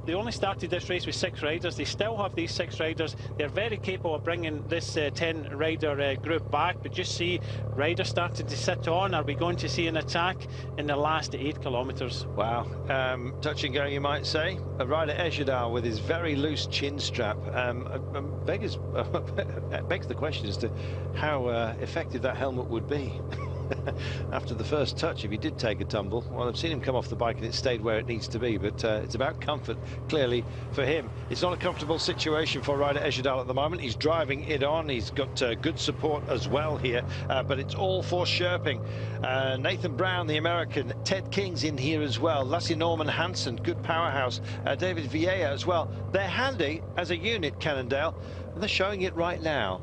They only started this race with 6 riders. They still have these 6 riders. They're very capable of bringing this 10-rider group back. But just see, riders starting to sit on. Are we going to see an attack in the last 8 kilometres? Wow. Touch and go, you might say. A rider Ejidal with his very loose chin strap. Begs the question as to how effective that helmet would be. After the first touch, if he did take a tumble. Well, I've seen him come off the bike and it stayed where it needs to be, but it's about comfort, clearly, for him. It's not a comfortable situation for rider Ejidal at the moment. He's driving it on. He's got good support as well here, but it's all for Sherping. Nathan Brown, the American, Ted King's in here as well. Lassie Norman Hansen, good powerhouse. David Vieira as well. They're handy as a unit, Cannondale, and they're showing it right now.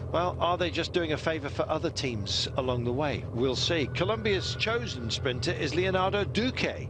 Well, are they just doing a favour for other teams along the way? We'll see. Colombia's chosen sprinter is Leonardo Duque.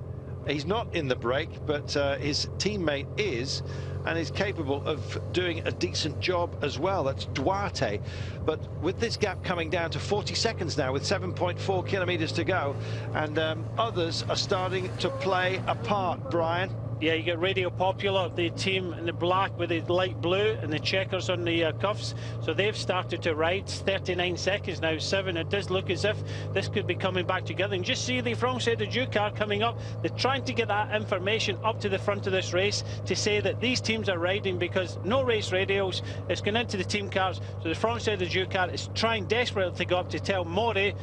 He's not in the break, but his teammate is, and is capable of doing a decent job as well. That's Duarte. But with this gap coming down to 40 seconds now, with 7.4 kilometres to go, and others are starting to play a part, Brian. Yeah, you get Radio Popular, the team in the black with the light blue and the checkers on the cuffs. So they've started to ride. 39 seconds now, 7. It does look as if this could be coming back together. And just see the Français de Ducar coming up. They're trying to get that information up to the front of this race to say that these teams are riding, because no race radios. It's going into the team cars. So the Français de Ducar is trying desperately to go up to tell Mori,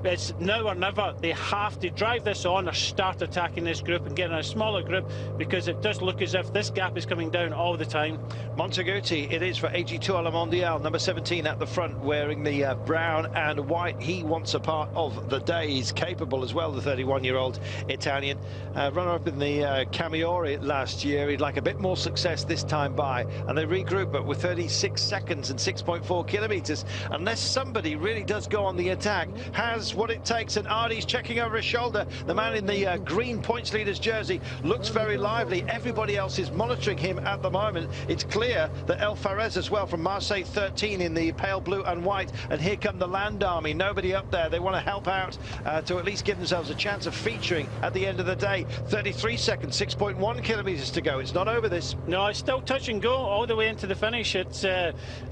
it's now or never. They have to drive this on or start attacking this group and get in a smaller group, because it does look as if this gap is coming down all the time. Monteguti, it is for AG2 à la Mondiale, number 17 at the front, wearing the brown and white. He wants a part of the day. He's capable as well, the 31-year-old Italian. Runner-up in the Camiori last year. He'd like a bit more success this time by. And they regroup, but with 36 seconds and 6.4 kilometres, unless somebody really does go on the attack, has what it takes. And Ardi's checking over his shoulder. The man in the green points leaders jersey looks very lively. Everybody else is monitoring him at the moment. It's clear that El Fares as well from Marseille 13 in the pale blue and white. And here come the Land Army. Nobody up there. They want to help out to at least give themselves a chance of featuring at the end of the day. 33 seconds, 6.1 kilometres to go. It's not over this. No, it's still touch and go all the way into the finish. It's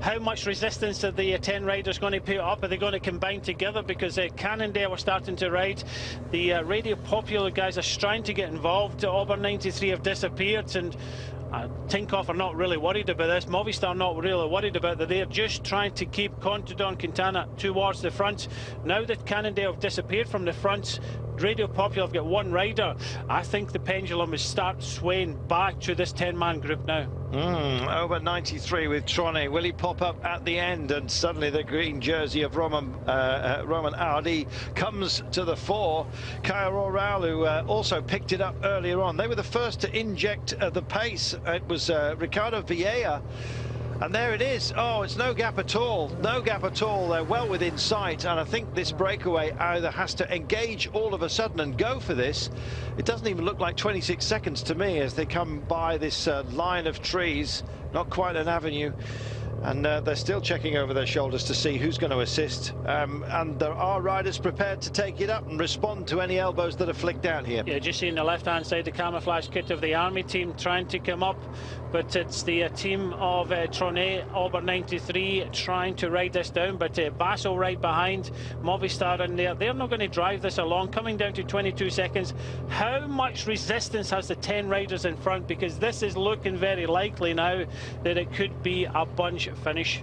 how much resistance are the 10 riders going to put up? Are they going to combine together? Because Cannondale are starting to ride. The Radio Popular guys are trying to get involved. Auburn 93 have disappeared, and Tinkoff are not really worried about this. Movistar not really worried about that. They're just trying to keep Contador Quintana towards the front. Now that Cannondale have disappeared from the front, Radio Popular have got 1 rider. I think the pendulum will start swaying back to this 10-man group now. Over 93 with Trone. Will he pop up at the end? And suddenly the green jersey of Roman Ardi comes to the fore. Kaya Roral, who also picked it up earlier on. They were the first to inject the pace. It was Ricardo Vieira. And there it is. Oh, it's no gap at all. No gap at all. They're well within sight. And I think this breakaway either has to engage all of a sudden and go for this. It doesn't even look like 26 seconds to me as they come by this line of trees. Not quite an avenue. And they're still checking over their shoulders to see who's going to assist. And there are riders prepared to take it up and respond to any elbows that are flicked down here. Yeah, just seeing the left-hand side, the camouflage kit of the Army team trying to come up. But it's the team of Trone, Auburn 93, trying to ride this down. But Basso right behind, Movistar in there. They're not going to drive this along, coming down to 22 seconds. How much resistance has the 10 riders in front? Because this is looking very likely now that it could be a bunch finish.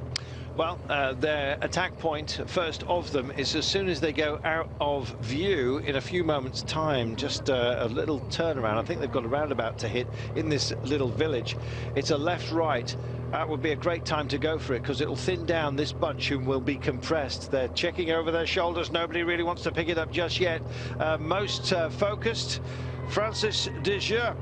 Well, their attack point, first of them, is as soon as they go out of view in a few moments' time, just a little turnaround. I think they've got a roundabout to hit in this little village. It's a left-right. That would be a great time to go for it, because it'll thin down this bunch who will be compressed. They're checking over their shoulders. Nobody really wants to pick it up just yet. Most focused, Francis de Jeux.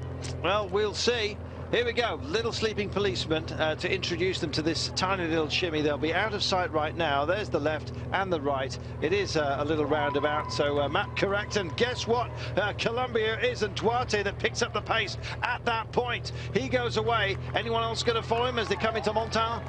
Well, we'll see. Here we go, little sleeping policeman to introduce them to this tiny little shimmy. They'll be out of sight right now. There's the left and the right. It is a little roundabout, so Matt correct. And guess what? Colombia isn't. Duarte that picks up the pace at that point. He goes away. Anyone else going to follow him as they come into Montal?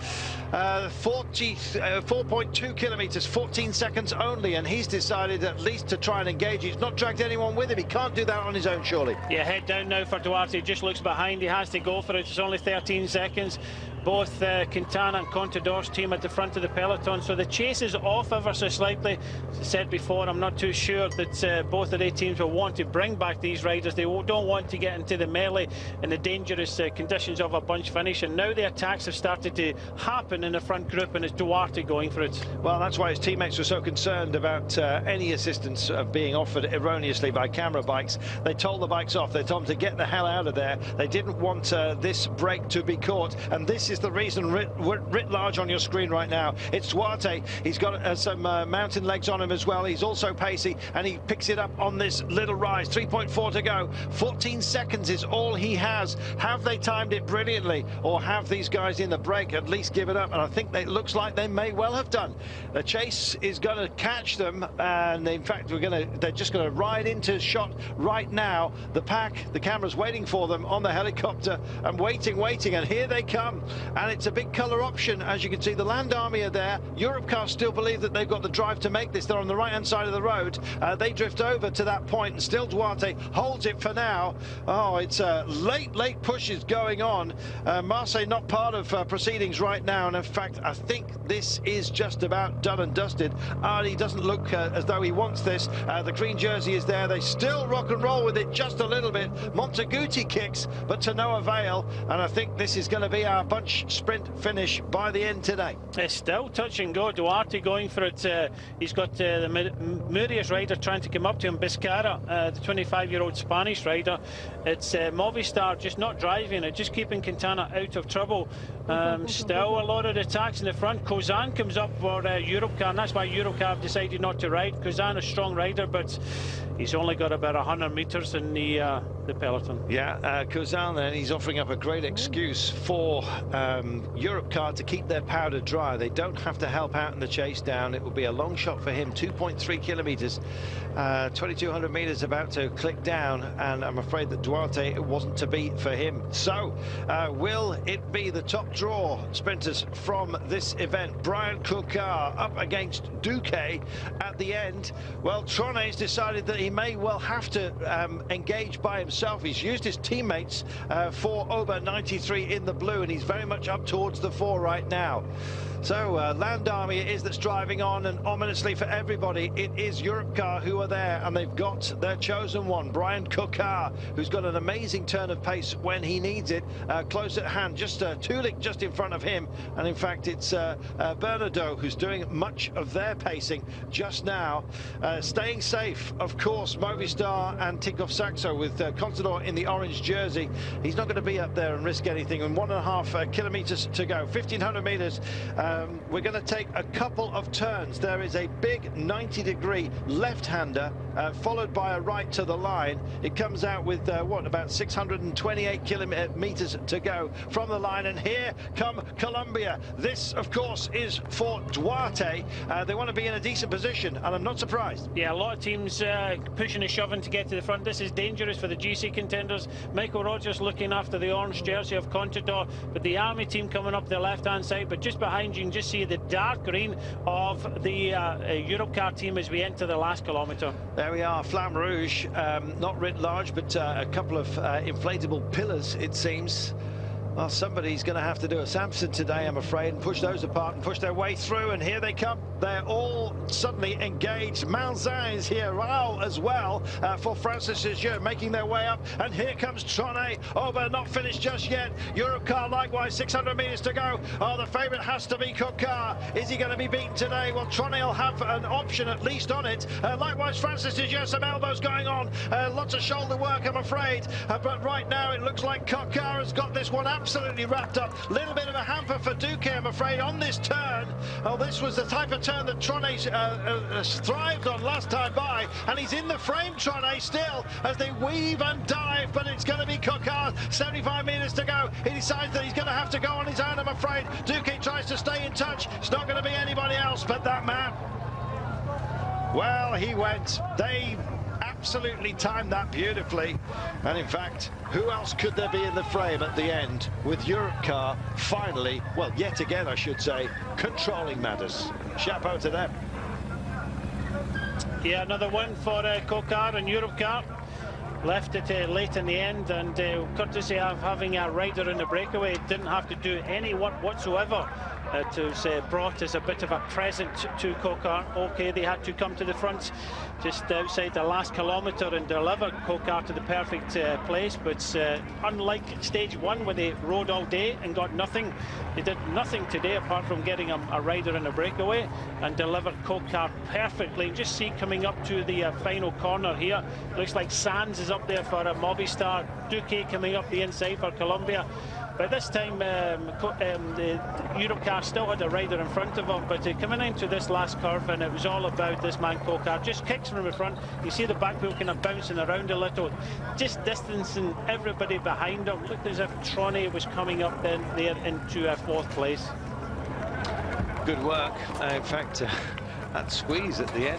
4.2 kilometers, 14 seconds only, and he's decided at least to try and engage. He's not dragged anyone with him. He can't do that on his own, surely. Yeah, head down now for Duarte. Just looks behind. He has to go for it. It's only 13 seconds. Both Quintana and Contador's team at the front of the peloton, so the chase is off ever so slightly. As I said before, I'm not too sure that both of their teams will want to bring back these riders. They don't want to get into the melee and the dangerous conditions of a bunch finish, and now the attacks have started to happen in the front group, and it's Duarte going for it. Well, that's why his teammates were so concerned about any assistance being offered erroneously by camera bikes. They told the bikes off. They told them to get the hell out of there. They didn't want this break to be caught, and this is the reason writ large on your screen right now. It's Duarte. He's got some mountain legs on him as well. He's also pacey, and he picks it up on this little rise. 3.4 to go. 14 seconds is all he has. Have they timed it brilliantly, or have these guys in the break at least give it up? And I think it looks like they may well have done. The chase is going to catch them, and in fact they're just going to ride into shot right now. The pack, the camera's waiting for them on the helicopter, and waiting, and here they come. And it's a big colour option, as you can see. The Land Army are there. Europcar still believe that they've got the drive to make this. They're on the right-hand side of the road. They drift over to that point, and still Duarte holds it for now. Oh, it's late pushes going on. Marseille not part of proceedings right now, and in fact, I think this is just about done and dusted. Ardi doesn't look as though he wants this. The green jersey is there. They still rock and roll with it just a little bit. Monteguti kicks, but to no avail, and I think this is going to be our bunch sprint finish by the end today. It's still touch and go. Duarte going for it. He's got the Murias rider trying to come up to him. Biscara, the 25-year-old Spanish rider. It's Movistar just not driving it, just keeping Quintana out of trouble. Still a lot of attacks in the front. Kozan comes up for Europcar, and that's why Europcar have decided not to ride. Kozan, a strong rider, but he's only got about 100 meters in the peloton. Yeah, Kozan then, he's offering up a great excuse for Europcar to keep their powder dry. They don't have to help out in the chase down. It will be a long shot for him. 2.3 kilometers, 2,200 meters about to click down, and I'm afraid that Duarte wasn't to be for him. So will it be the top draw sprinters from this event? Brian Coquard up against Duque at the end. Well, Trone's decided that he may well have to engage by himself. He's used his teammates for Ober 93 in the blue, and he's very much up towards the fore right now. So Land Army it is that's driving on, and ominously for everybody, it is Europcar who are there, and they've got their chosen one, Brian Coquard, who's got an amazing turn of pace when he needs it, close at hand. Just Tulik just in front of him, and in fact it's Bernardo who's doing much of their pacing just now. Staying safe, of course, Movistar and Tinkoff Saxo with Contador in the orange jersey. He's not going to be up there and risk anything, and 1.5 kilometers to go, 1,500 meters. We're going to take a couple of turns. There is a big 90-degree left-hander followed by a right to the line. It comes out with what, about 628 kilometers to go from the line, and here come Colombia. This of course is for Duarte. They want to be in a decent position, and I'm not surprised. Yeah, a lot of teams pushing and shoving to get to the front. This is dangerous for the GC contenders. Michael Rogers looking after the orange jersey of Contador, but the Army team coming up the left-hand side. But just behind you can just see the dark green of the Europcar team as we enter the last kilometre. There we are, Flamme Rouge, not writ large, but a couple of inflatable pillars, it seems. Well, somebody's going to have to do a Samson today, I'm afraid, and push those apart and push their way through. And here they come. They're all suddenly engaged. Malzin is here as well for Francis Lejeune, making their way up. And here comes Trone. Ober not finished just yet. Europcar likewise, 600 meters to go. Oh, the favourite has to be Coquard. Is he going to be beaten today? Well, Trone will have an option at least on it. Likewise, Francis Lejeune, some elbows going on. Lots of shoulder work, I'm afraid. But right now, it looks like Coquard has got this one absolutely wrapped up. Little bit of a hamper for Duque, I'm afraid, on this turn. Oh, this was the type of turn that Trone thrived on last time by, and he's in the frame, Trone, still, as they weave and dive, but it's going to be Coquard. 75 metres to go. He decides that he's going to have to go on his own, I'm afraid. Duque tries to stay in touch. It's not going to be anybody else but that man. Well, he went. They absolutely timed that beautifully. And in fact, who else could there be in the frame at the end with Europcar finally, well, yet again, I should say, controlling matters. Chapeau to them. Yeah, another one for Coquard and Europcar. Left it late in the end, and courtesy of having a rider in the breakaway, didn't have to do any work whatsoever. It was brought as a bit of a present to Coquard. Okay, they had to come to the front just outside the last kilometre and deliver Coquard to the perfect place, but unlike stage one where they rode all day and got nothing, they did nothing today apart from getting a rider in a breakaway and delivered Coquard perfectly. Just see coming up to the final corner here, looks like Sands is up there for Movistar, Duque coming up the inside for Colombia. By this time, the Europcar still had a rider in front of him, but coming into this last curve, and it was all about this man Coquard. Just kicks from the front. You see the back wheel kind of bouncing around a little, just distancing everybody behind him. Looked as if Trone was coming up then there into fourth place. Good work. In fact, that squeeze at the end.